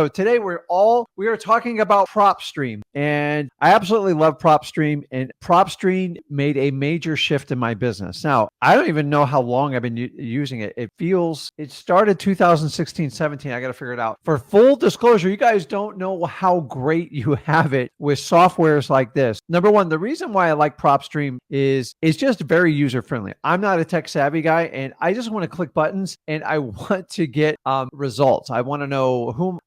So today we are talking about Propstream, and I absolutely love Propstream, and Propstream made a major shift in my business. Now, I don't even know how long I've been using it. It started 2016, 17. I got to figure it out. For full disclosure, you guys don't know how great you have it with softwares like this. Number one, the reason why I like Propstream is it's just very user friendly. I'm not a tech savvy guy, and I just want to click buttons, and I want to get results. I want to know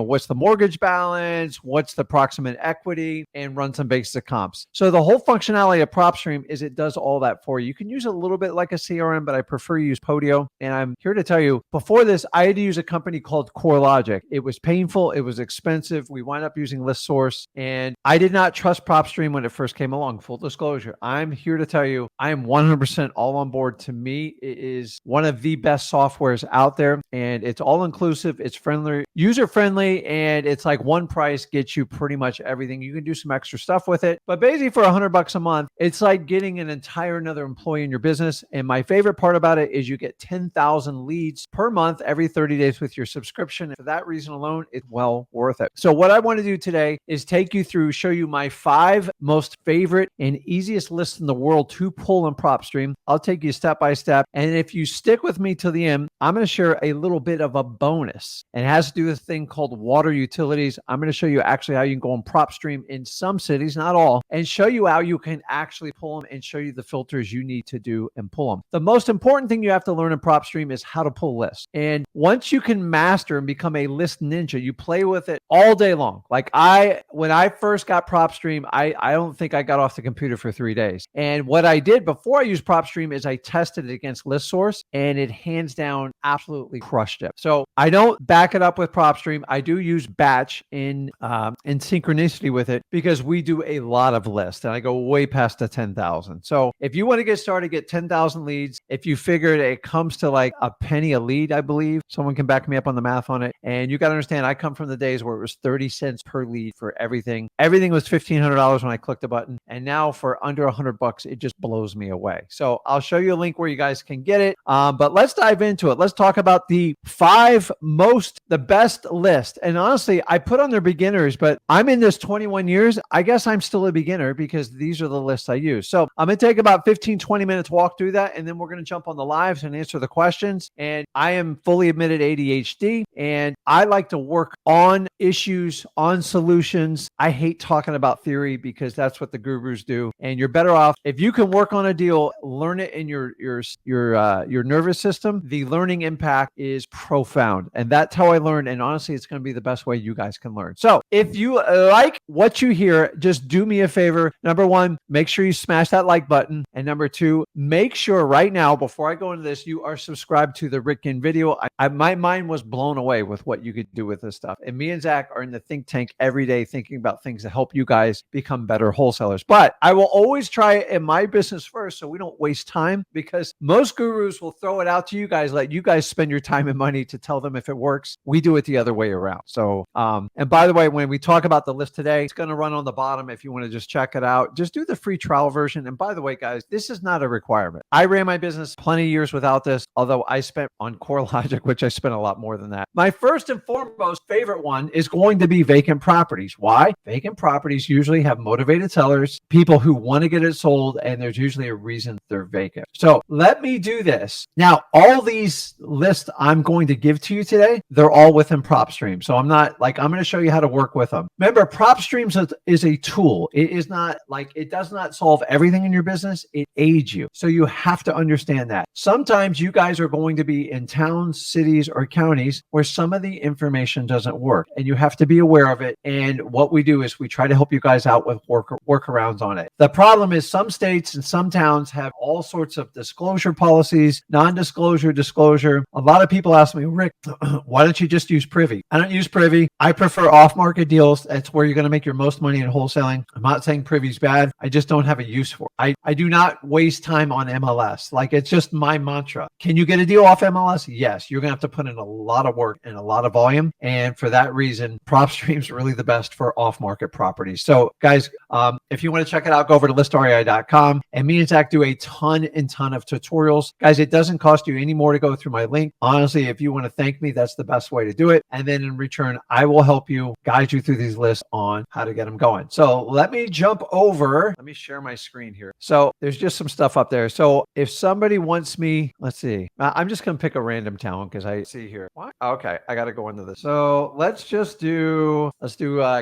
what's the mortgage balance, what's the approximate equity, and run some basic comps. So the whole functionality of Propstream is it does all that for you. You can use it a little bit like a CRM, but I prefer to use Podio. And I'm here to tell you, before this, I had to use a company called CoreLogic. It was painful. It was expensive. We wound up using ListSource, and I did not trust Propstream when it first came along. Full disclosure, I'm here to tell you, I am 100% all on board. To me, it is one of the best softwares out there, and it's all inclusive. It's friendly, user friendly, and it's like one price gets you pretty much everything. You can do some extra stuff with it, but basically for $100 a month, it's like getting an entire another employee in your business. And my favorite part about it is you get 10,000 leads per month every 30 days with your subscription. And for that reason alone, it's well worth it. So what I want to do today is take you through, show you my 5 most favorite and easiest lists in the world to pull in Propstream. I'll take you step by step. And if you stick with me to the end, I'm going to share a little bit of a bonus. It has to do with a thing called water utilities. I'm going to show you actually how you can go on Propstream in some cities, not all, and show you how you can actually pull them and show you the filters you need to do and pull them. The most important thing you have to learn in Propstream is how to pull lists. And once you can master and become a list ninja, you play with it all day long. Like when I first got Propstream, I don't think I got off the computer for 3 days. And what I did before I used Propstream is I tested it against ListSource, and it hands down absolutely crushed it. So I don't back it up with Propstream. I do use Batch in synchronicity with it because we do a lot of lists, and I go way past the 10,000. So if you want to get started, get 10,000 leads. If you figure it comes to like a penny a lead, I believe someone can back me up on the math on it. And you got to understand, I come from the days where it was 30 cents per lead for everything. Everything was $1,500 when I clicked the button. And now for under $100, it just blows me away. So I'll show you a link where you guys can get it. But let's dive into it. Let's talk about the best list. And honestly, I put on their beginners, but I'm in this 21 years. I guess I'm still a beginner because these are the lists I use. So I'm going to take about 15, 20 minutes walk through that. And then we're going to jump on the lives and answer the questions. And I am fully admitted ADHD, and I like to work on issues, on solutions. I hate talking about theory because that's what the gurus do. And you're better off if you can work on a deal, learn it in your nervous system. The learning impact is profound. And that's how I learned. And honestly, it's going to be the best way you guys can learn. So if you like what you hear, just do me a favor. Number 1, make sure you smash that like button. And number 2, make sure right now, before I go into this, you are subscribed to the Rick Ginn video. My mind was blown away with what you could do with this stuff. And me and Zach are in the think tank every day thinking about things to help you guys become better wholesalers. But I will always try it in my business first so we don't waste time, because most gurus will throw it out to you guys, let you guys spend your time and money to tell them if it works. We do it the other way around. So, and by the way, when we talk about the list today, it's going to run on the bottom if you want to just check it out. Just do the free trial version. And by the way, guys, this is not a requirement. I ran my business plenty of years without this, although I spent on CoreLogic, which I spent a lot more than that. My first and foremost favorite one is going to be Vacant Properties. Why? Vacant Properties usually have motivated sellers, people who want to get it sold, and there's usually a reason they're vacant. So let me do this. Now, all these lists I'm going to give to you today, they're all within Propstream. So I'm going to show you how to work with them. Remember, Propstream is a tool. It is not like, it does not solve everything in your business. It aids you. So you have to understand that. Sometimes you guys are going to be in towns, cities, or counties where some of the information doesn't work, and you have to be aware of it. And what we do is we try to help you guys out with workarounds on it. The problem is some states and some towns have all sorts of disclosure policies, non-disclosure, disclosure. A lot of people ask me, Rick, why don't you just use Privy? I don't use Privy. I prefer off-market deals. That's where you're going to make your most money in wholesaling. I'm not saying Privy's bad. I just don't have a use for it. I do not waste time on MLS. Like, it's just my mantra. Can you get a deal off MLS? Yes. You're going to have to put in a lot of work and a lot of volume. And for that reason, Propstream's really the best for off-market properties. So guys, If you want to check it out, go over to listrei.com. And me and Zach do a ton of tutorials. Guys, it doesn't cost you any more to go through my link. Honestly, if you want to thank me, that's the best way to do it. And then in return, I will help you, guide you through these lists on how to get them going. So let me jump over. Let me share my screen here. So there's just some stuff up there. So if somebody wants me, let's see, I'm just going to pick a random town because I see here. What? Okay, I got to go into this. So let's do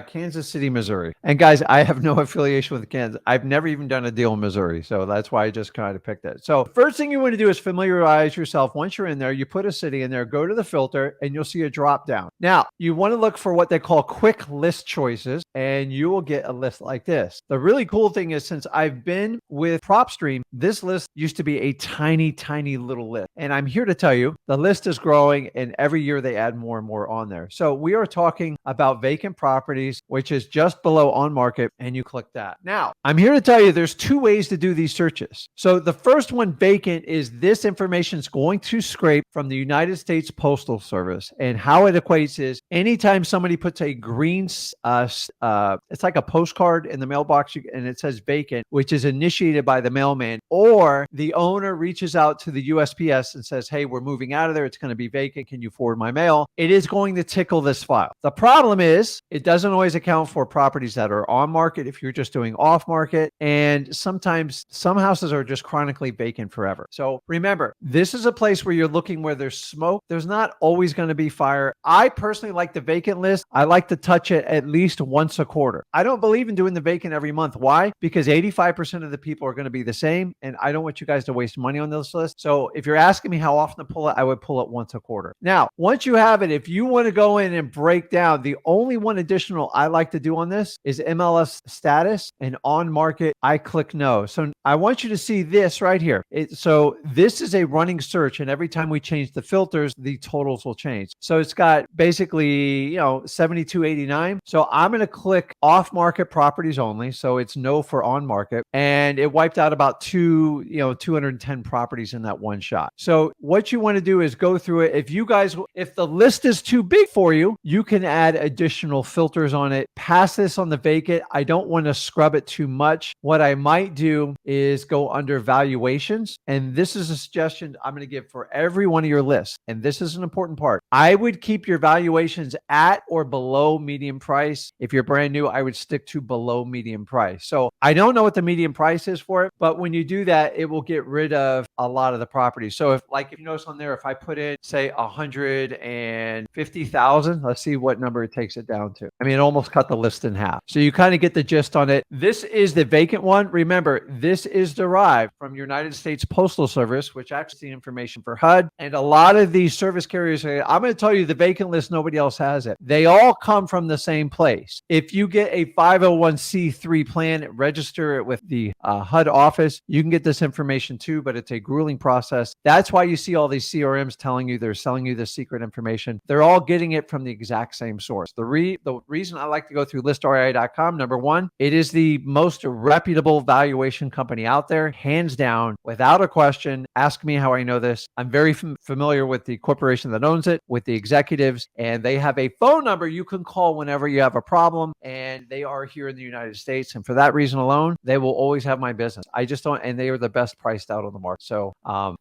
Kansas City, Missouri. And guys, I have no affiliation with Kansas. I've never even done a deal in Missouri. So that's why I just kind of picked it. So first thing you want to do is familiarize yourself. Once you're in there, you put a city in there, go to the filter, and you'll see a drop down. Now, you want to look for what they call quick list choices, and you will get a list like this. The really cool thing is, since I've been with Propstream, this list used to be a tiny little list. And I'm here to tell you, the list is growing, and every year they add more and more on there. So we are talking about Vacant Properties, which is just below on market, and you click that. Now, I'm here to tell you there's two ways to do these searches. So the first one, vacant, is this information is going to scrape from the United States Postal Service. And how it equates is anytime somebody puts a green, it's like a postcard in the mailbox, and it says vacant, which is initiated by the mailman, or the owner reaches out to the USPS and says, hey, we're moving out of there. It's going to be vacant. Can you forward my mail? It is going to tickle this file. The problem is it doesn't always account for properties that are on market if you're just doing off market. And sometimes some houses are just chronically vacant forever. So remember, this is a place where you're looking where there's smoke. There's not always going to be fire. I personally like the vacant list. I like to touch it at least once a quarter. I don't believe in doing the vacant every month. Why? Because 85% of the people are going to be the same. And I don't want you guys to waste money on this list. So if you're asking me how often to pull it, I would pull it once a quarter. Now, once you have it, if you want to go in and break down, the only one additional I like to do on this is MLS status, and on market, I click no. So I want you to see this right here. So this is a running search, and every time we change the filters, the totals will change. So it's got basically, 7289. So I'm going to click off market properties only. So it's no for on market, and it wiped out about 210 properties in that one shot. So what you want to do is go through it. If the list is too big for you, you can add additional filters on it. Pass this on the vacant. I don't want to scrub it too much. What I might do is go under valuations. And this is a suggestion I'm going to give for every one of your lists. And this is an important part. I would keep your valuations at or below median price. If you're brand new, I would stick to below median price. So I don't know what the median price is for it, but when you do that, it will get rid of a lot of the properties. So if you notice on there, if I put in, say, 150,000, let's see what number it takes it down to. I mean, it almost cut the list in half. So you kind of get the gist on it. This is the vacant one. Remember, this is derived from United States Postal Service, which actually is the information for HUD. And a lot of these service carriers say, I'm going to tell you the vacant list, nobody else has it. They all come from the same place. If you get a 501c3 plan, register it with the HUD office, you can get this information too, but it's a grueling process. That's why you see all these CRMs telling you they're selling you this secret information. They're all getting it from the exact same source. The reason I like to go through listrei.com, number one, it is the most reputable valuation company out there, hands down, without a question. Ask me how I know this. I'm very familiar with the corporation that owns it, with the executives, and they have a phone number you can call whenever you have a problem, and they are here in the United States. And for that reason alone, they will always have my business. I just don't, and they are the best priced out on the market. So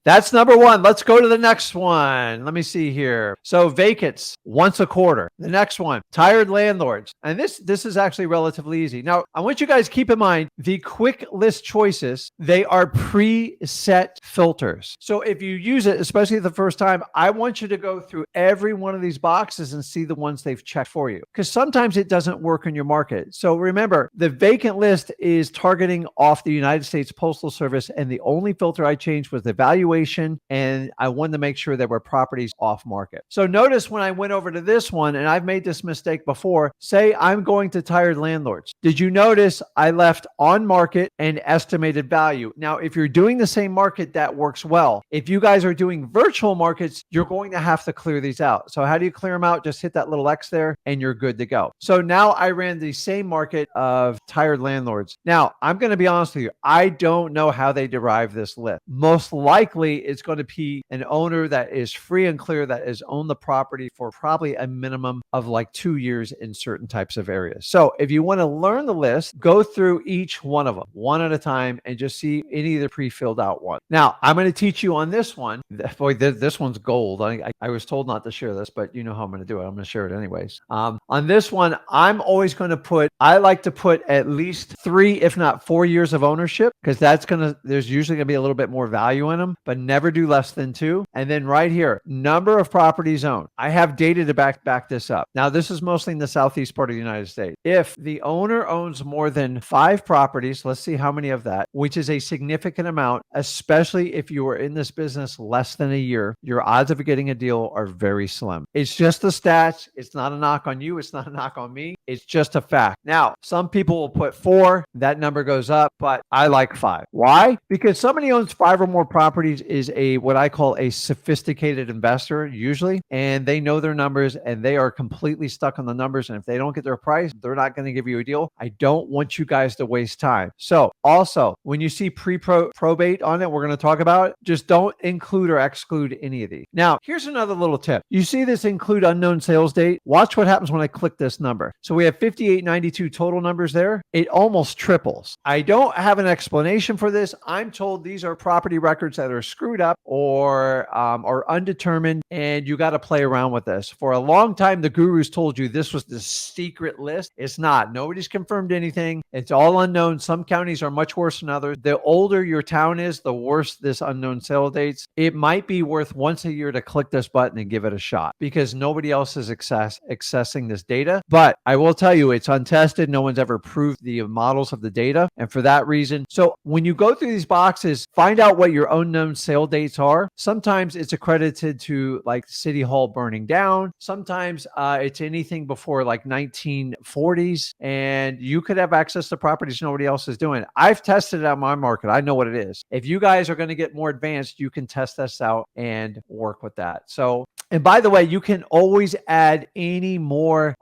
that's number one. Let's go to the next one. Let me see here. So vacants once a quarter. The next one, tired landlords. And this is actually relatively easy. Now, I want you guys to keep in mind the quick list choices, they are preset filters. So if you use it, especially the first time, I want you to go through every one of these boxes and see the ones they've checked for you, because sometimes it doesn't work in your market. So remember, the vacant list is targeting off the United States Postal Service, and the only filter I changed was the valuation, and I wanted to make sure there were properties off market. So notice when I went over to this one, and I've made this mistake before, say I'm going to tired landlords. Did you notice I left on market and estimated value? Now, if you're doing the same market, that works well. If you guys are doing virtual markets, you're going to have to clear these out. So how do you clear them out? Just hit that little X there and you're good to go. So now I ran the same market of tired landlords. Now, I'm going to be honest with you. I don't know how they derive this list. Most likely it's going to be an owner that is free and clear, that has owned the property for probably a minimum of like 2 years in certain types of areas. So if you want to learn the list, go through each one of them one at a time and just see any of the pre-filled out ones. Now, I'm going to teach you on this one. Boy, this one's gold. I was told not to share this, but you know how I'm going to do it. I'm going to share it anyways. On this one, I'm always going to I like to put at least 3, if not 4 years of ownership, because there's usually going to be a little bit more value in them, but never do less than 2. And then right here, number of properties owned. I have data to back this up. Now, this is mostly in the southeast part of the United States. If the owner owns more than 5 properties, let's see how many of that, which is a significant amount, especially if you are in this business less than a year, your odds of getting a deal are very slim. It's just the stats. It's not a knock on you. It's not a knock on me. It's just a fact. Now, some people will put 4. That number goes up, but I like 5. Why? Because somebody owns 5 or more properties is what I call a sophisticated investor usually, and they know their numbers and they are completely stuck on the numbers. And if they don't get their price, they're not going to give you a deal. I don't want you guys to waste time. So also, when you see pre-probate on it, we're going to talk about it, just don't include or exclude any of these. Now, here's another little tip. You see this include unknown sales date? Watch what happens when I click this number. So we have 5892 total numbers there. It almost triples. I don't have an explanation for this. I'm told these are property records that are screwed up or are undetermined, and you got to play around with this. For a long time, the gurus told you this was the secret list. It's not. Nobody's confirmed anything. It's all unknown. Some counties are much worse than others. The older your town is, the worse this unknown sale dates. It might be worth once a year to click this button and give it a shot because nobody else is accessing this data. But I will tell you, it's untested. No one's ever proved the models of the data. And for that reason, so when you go through these boxes, find out what your unknown sale dates are. Sometimes it's accredited to like City Hall burning down. Sometimes it's anything before like 1940s, and you could have access to properties nobody else is doing. I've tested it on my market. I know what it is. If you guys are going to get more advanced, you can test this out and work with that. So, and by the way, you can always add any more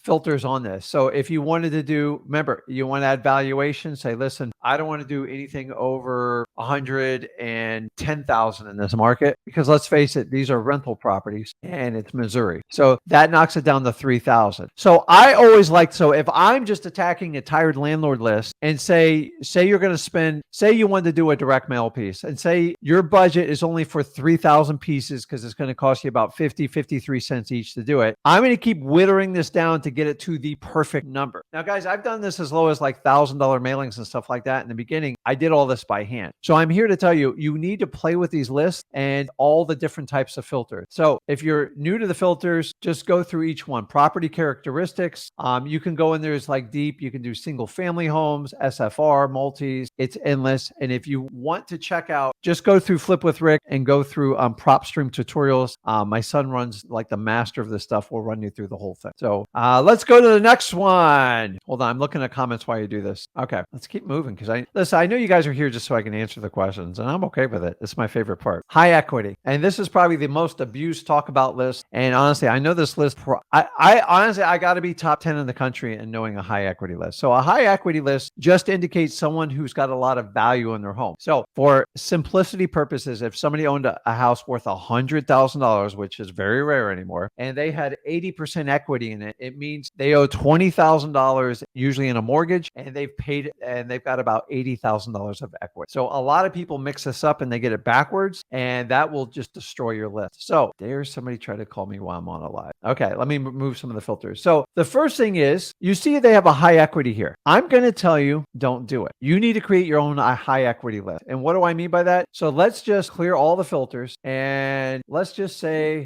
filters on this. So if you wanted to do, remember, you want to add valuation, say, listen, I don't want to do anything over 110,000 in this market, because let's face it, these are rental properties and it's Missouri. So that knocks it down to 3,000. So I always like, so if I'm just attacking a tired landlord list and say you're going to spend, say you wanted to do a direct mail piece and say your budget is only for 3,000 pieces because it's going to cost you about 53 cents each to do it. I'm going to keep whittling this down to get it to the perfect number. Now, guys, I've done this as low as like $1,000 mailings and stuff like that. In the beginning, I did all this by hand. So I'm here to tell you, you need to play with these lists and all the different types of filters. So if you're new to the filters, just go through each one. Property characteristics. You can go in there as like deep. You can do single family homes, SFR, multis. It's endless. And if you want to check out, just go through Flip with Rick and go through Propstream tutorials. My son runs like the master of this stuff. We'll run you through the whole thing. So let's go to the next one. Hold on. I'm looking at comments while you do this. Okay, let's keep moving because I know you guys are here just so I can answer the questions, and I'm okay with it. It's my favorite part. High equity. And this is probably the most abused talk about list. And honestly, I know this list, I got to be top 10 in the country in knowing a high equity list. So a high equity list just indicates someone who's got a lot of value in their home. So for simplicity purposes, if somebody owned a house worth $100,000, which is very rare anymore, and they had 80% equity in it, it means they owe $20,000 usually in a mortgage, and they've got about $80,000 of equity. So a lot of people mix this up and they get it backwards, and that will just destroy your list. So there's somebody trying to call me while I'm on a live. Okay, let me move some of the filters. So the first thing is, you see they have a high equity here. I'm going to tell you, don't do it. You need to create your own high equity list. And what do I mean by that? So let's just clear all the filters and let's do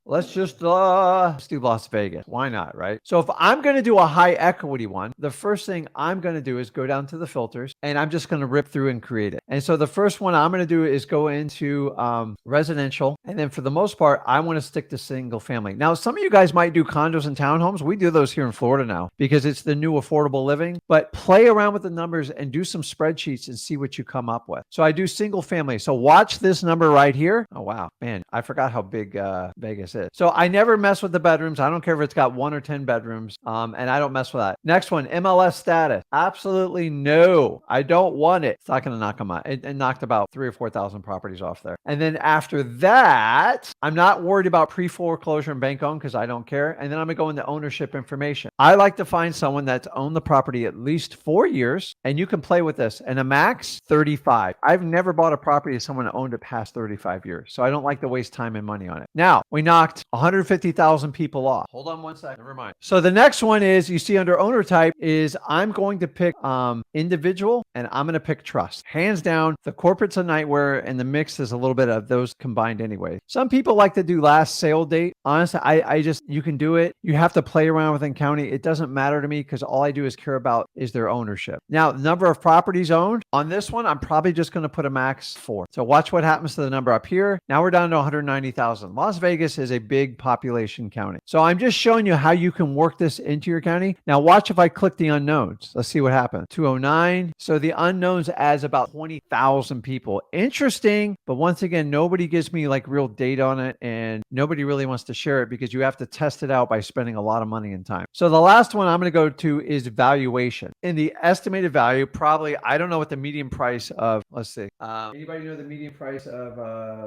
Las Vegas. Why not, right? So if I'm going to do a high equity one, the first thing I'm going to do is go down to the filters and I'm just going to rip through and create it. And so the first first one I'm going to do is go into residential. And then for the most part, I want to stick to single family. Now, some of you guys might do condos and townhomes. We do those here in Florida now because it's the new affordable living. But play around with the numbers and do some spreadsheets and see what you come up with. So I do single family. So watch this number right here. Oh, wow. Man, I forgot how big Vegas is. So I never mess with the bedrooms. I don't care if it's got 1 or 10 bedrooms. And I don't mess with that. Next one, MLS status. Absolutely no. I don't want it. It's not going to knock them out. It knocked about 3,000 or 4,000 properties off there. And then after that, I'm not worried about pre-foreclosure and bank owned because I don't care. And then I'm going to go into ownership information. I like to find someone that's owned the property at least 4 years, and you can play with this. And a max 35. I've never bought a property of someone that owned it past 35 years. So I don't like to waste time and money on it. Now, we knocked 150,000 people off. Hold on one second. Never mind. So the next one is, you see under owner type, is I'm going to pick individual and I'm going to pick trust. Hands down, the corporate's a nightmare and the mix is a little bit of those combined anyway. Some people like to do last sale date. Honestly, I just, you can do it. You have to play around within county. It doesn't matter to me because all I do is care about is their ownership. Now, the number of properties owned on this one, I'm probably just going to put a max 4. So watch what happens to the number up here. Now we're down to 190,000. Las Vegas is a big population county. So I'm just showing you how you can work this into your county. Now watch if I click the unknowns. Let's see what happens. 209. So the unknowns adds about 20,000 people. Interesting. But once again, nobody gives me like real data on it and nobody really wants to share it because you have to test it out by spending a lot of money and time. So the last one I'm going to go to is valuation. In the estimated value, probably, I don't know what the median price of, let's see. Anybody know the median price of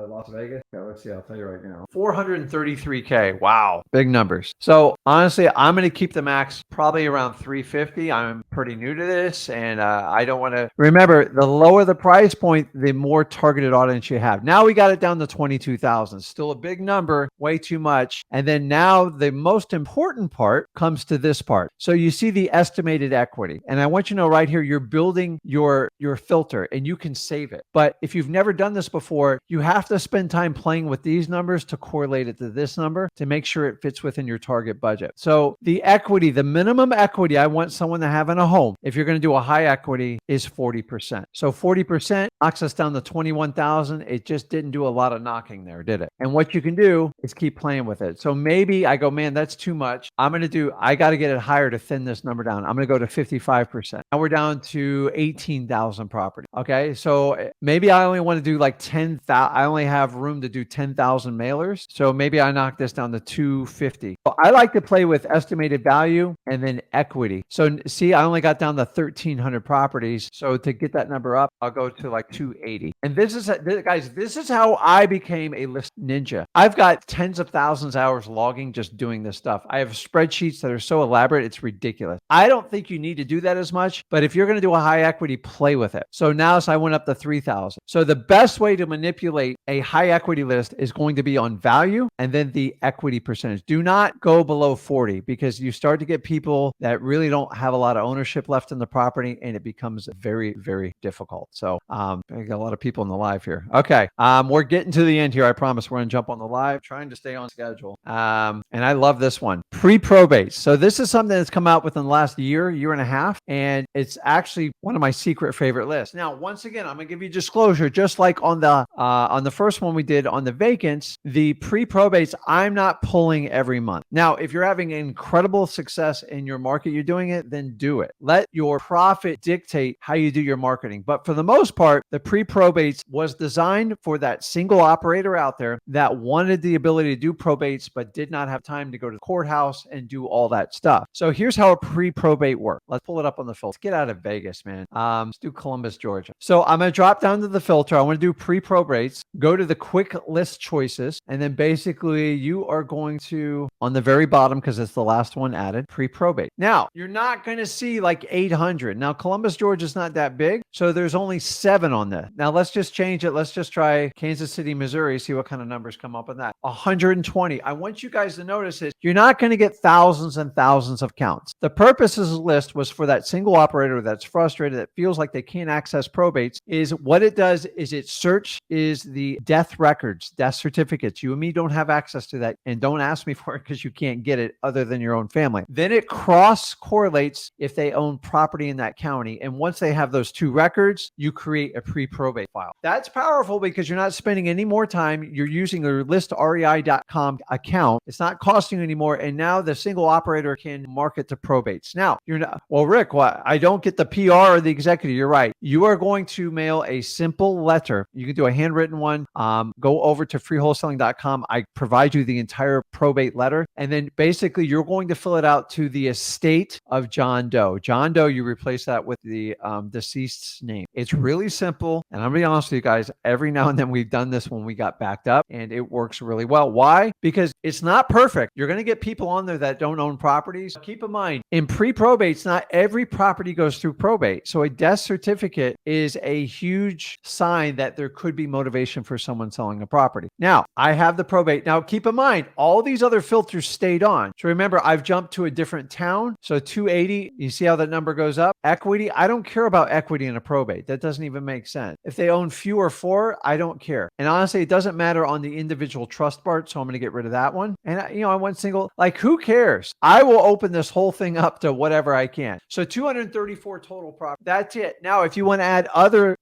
Las Vegas? Okay, let's see. I'll tell you right now. 433K. Wow. Big numbers. So honestly, I'm going to keep the max probably around 350. I'm pretty new to this and I don't want to, remember, the lower the price point, the more targeted audience you have. Now we got it down to 22,000. Still a big number, way too much. And then now the most important part comes to this part. So you see the estimated equity. And I want you to know right here, you're building your filter and you can save it. But if you've never done this before, you have to spend time playing with these numbers to correlate it to this number to make sure it fits within your target budget. So the equity, the minimum equity I want someone to have in a home, if you're going to do a high equity, is 40%. So 40% knocks us down to 21,000. It just didn't do a lot of knocking there, did it? And what you can do is keep playing with it. So maybe I go, man, that's too much. I got to get it higher to thin this number down. I'm going to go to 55%. Now we're down to 18,000 property. Okay. So maybe I only want to do like 10,000. I only have room to do 10,000 mailers. So maybe I knock this down to 250. So I like to play with estimated value and then equity. So see, I only got down to 1,300 properties. So to get that number up, I'll go to like 280. And this is how I became a list ninja. I've got tens of thousands of hours logging just doing this stuff. I have spreadsheets that are so elaborate, it's ridiculous. I don't think you need to do that as much, but if you're going to do a high equity, play with it. So now I went up to 3,000. So the best way to manipulate a high equity list is going to be on value and then the equity percentage. Do not go below 40 because you start to get people that really don't have a lot of ownership left in the property and it becomes very, very difficult. So I got a lot of people in the live here. Okay. We're getting to the end here. I promise we're going to jump on the live, trying to stay on schedule. And I love this one. Pre-Probates. So this is something that's come out within the last year and a half, and it's actually one of my secret favorite lists. Now, once again, I'm going to give you disclosure, just like on the first one we did on the vacants, the pre-probates, I'm not pulling every month. Now, if you're having incredible success in your market, you're doing it, then do it. Let your profit dictate how you do your marketing. But for the most part, the pre-probates was designed for that single operator out there that wanted the ability to do probates, but did not have time to go to the courthouse and do all that stuff. So here's how a pre-probate works. Let's pull it up on the filter. Let's get out of Vegas, man. Let's do Columbus, Georgia. So I'm going to drop down to the filter. I want to do pre-probates, go to the quick list choices, and then basically you are going to, on the very bottom, because it's the last one added, pre-probate. Now, you're not going to see like 800. Now, Columbus, Georgia is not that big, so there's only 7 on that. Now, let's just change it. Let's just try Kansas City, Missouri, see what kind of numbers come up on that. 120. I want you guys to notice it. You're not going to get thousands and thousands of counts. The purpose purpose of this list was for that single operator that's frustrated, that feels like they can't access probates. Is what it does is it searches the death records, death certificates. You and me don't have access to that, and don't ask me for it because you can't get it other than your own family. Then it cross correlates if they own property in that county. And once they have those two records, you create a pre-probate file. That's powerful because you're not spending any more time. You're using your listrei.com account. It's not costing you anymore. And now the single operator can market to probates. Now, you're not, well, Rick, I don't get the PR or the executive. You're right. You are going to mail a simple letter. You can do a handwritten one. Go over to freewholesaling.com. I provide you the entire probate letter. And then basically you're going to fill it out to the estate of John Doe. John Doe, you replace that with the deceased's name. It's really simple. And I'm going to be honest with you guys, every now and then we've done this when we got backed up, and it works really well. Why? Because it's not perfect. You're going to get people on there that don't own properties. Keep in mind, in pre-probates, not every property goes through probate. So a death certificate is a huge sign that there could be motivation for someone selling a property. Now, I have the probate. Now, keep in mind, all these other filters stayed on. So remember, I've jumped to a different town. So 280, you see how that number goes up? Equity, I don't care about equity in a probate. That doesn't even make sense. If they own few or four, I don't care. And honestly, it doesn't matter on the individual trust part. So I'm going to get rid of that one. And I went single. Like, who cares? I will open this whole thing up to whatever I can. So 234 total property. That's it. Now, if you want to add other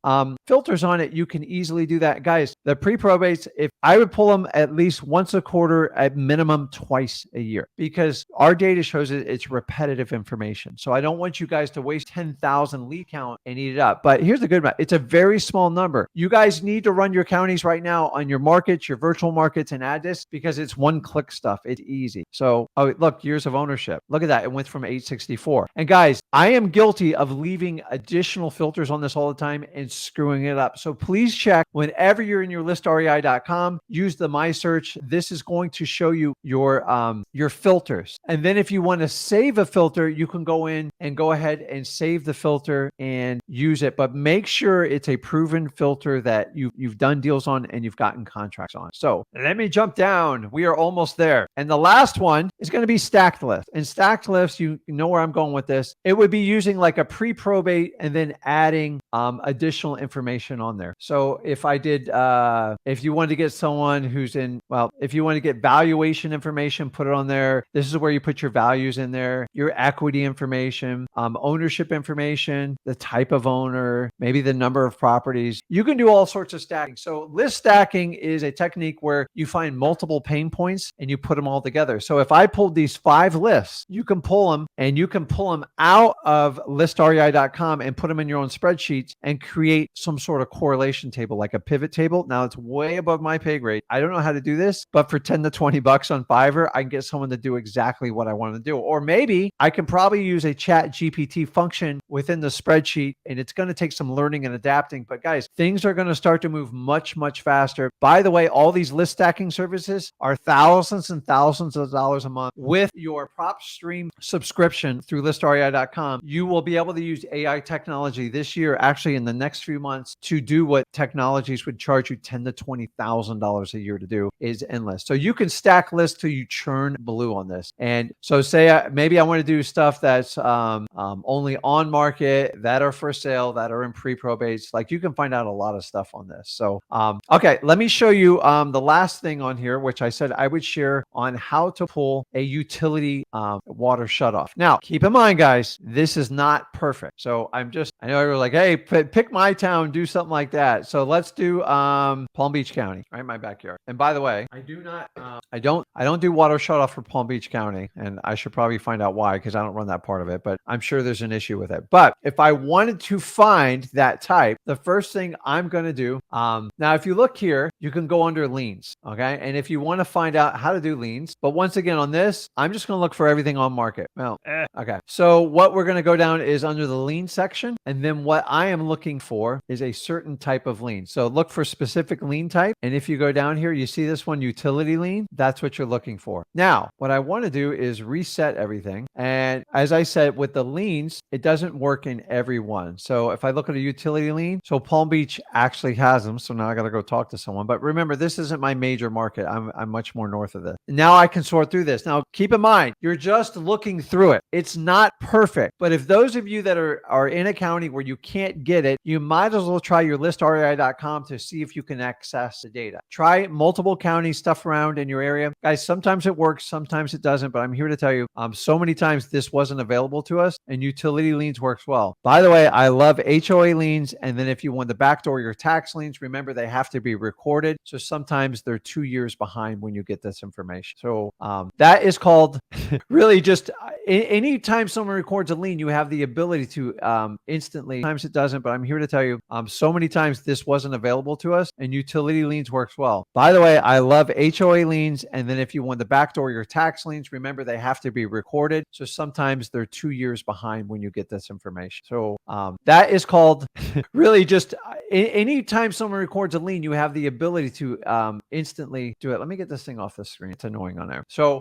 filters on it, you can easily do that. Guys, the pre-probates, if I would pull them at least once a quarter, at minimum twice a year, because our data shows it's repetitive information. So I don't want you guys to waste 10,000 lead count and eat it up. But here's the good part. It's a very small number. You guys need to run your counties right now on your markets, your virtual markets, and add this because it's one-click stuff. It's easy. So, oh, look, years of ownership. Look at that. It went from 864. And guys, I am guilty of leaving additional filters on this all the time and screwing it up. So please check whenever you're in your listrei.com, use the My Search. This is going to show you your filters. And then if you want to save a filter, you can go in and go ahead and save the filter and use it. But make sure it's a proven filter that you've done deals on and you've gotten contracts on. So let me jump down. We are almost there. And the last one is going to be stacked list. And stacked lists, you know where I'm going with this. It would be using like a pre-probate and then adding additional information on there. So if I did, if you wanted to get someone who's if you want to get valuation information, put it on there. This is where you put your values in there, your equity information, ownership information, the type of owner, maybe the number of properties. You can do all sorts of stacking. So list stacking is a technique where you find multiple pain points and you put them all together. So if I pulled these 5 lists, you can pull them and you can pull them out of listrei.com and put them in your own spreadsheets and create some sort of correlation table, like a pivot table. Now it's way above my pay grade. I don't know how to do this, but for 10 to 20 bucks on Fiverr, I can get someone to do exactly what I want to do. Or maybe I can probably use a chat GPT function within the spreadsheet, and it's going to take some learning and adapting. But guys, things are going to start to move much, much faster. By the way, all these list stacking services are thousands and thousands of dollars a month. With your Propstream subscription through listrei.com, you will be able to use AI technology this year, actually in the next few months, to do what technologies would charge you $10,000 to $20,000 a year to do. Is endless. So you can stack lists till you churn blue on this. And so say maybe I want to do stuff that's only on market, that are for sale, that are in pre-probates. Like, you can find out a lot of stuff on this. So, okay, let me show you the last thing on here, which I said I would share on how to pull a utility water shutoff. Now, keep in mind, guys, this is not perfect. So I know you're like, hey, pick my town, do something like that. So let's do Palm Beach County, right? My backyard. And by the way, I don't do water shutoff for Palm Beach County, and I should probably find out why, because I don't run that part of it, but I'm sure there's an issue with it. But if I wanted to find that type, the first thing I'm going to do, now if you look here, you can go under liens, okay? And if you want to find out how to do liens, but once again on this, I'm just going to look for everything on market. Well, okay. So what we're going to go down is under the lien section, and then what I am looking for is a certain type of lien. So look for specific lien type, and if you go down here, you see this one, utility lien. That's what you're looking for. Now, what I want to do is reset everything. And as I said, with the liens, it doesn't work in every one. So if I look at a utility lien, so Palm Beach actually has them. So now I got to go talk to someone. but remember, this isn't my major market. I'm much more north of this. Now I can sort through this. Now, keep in mind, you're just looking through it. It's not perfect, but if those of you that are in a county where you can't get it, you might as well try your listrei.com to see if you can access the data. Try multiple county stuff around in your area. Guys, sometimes it works, sometimes it doesn't, but I'm here to tell you, so many times this wasn't available to us, and utility liens works well. By the way, I love HOA liens, and then if you want to backdoor your tax liens, remember they have to be recorded, so sometimes they're 2 years behind when you get this information. So that is called really just anytime someone records a lien, you have the ability to instantly. Sometimes it doesn't, but I'm here to tell you, so many times this wasn't available to us, and utility liens works well. By the way, I love HOA liens, and then if you want to backdoor your tax liens, remember they have to be recorded, so sometimes they're 2 years behind when you get this information. So that is called really just anytime someone records a lien, you have the ability to instantly do it. Let me get this thing off the screen. It's annoying on there. So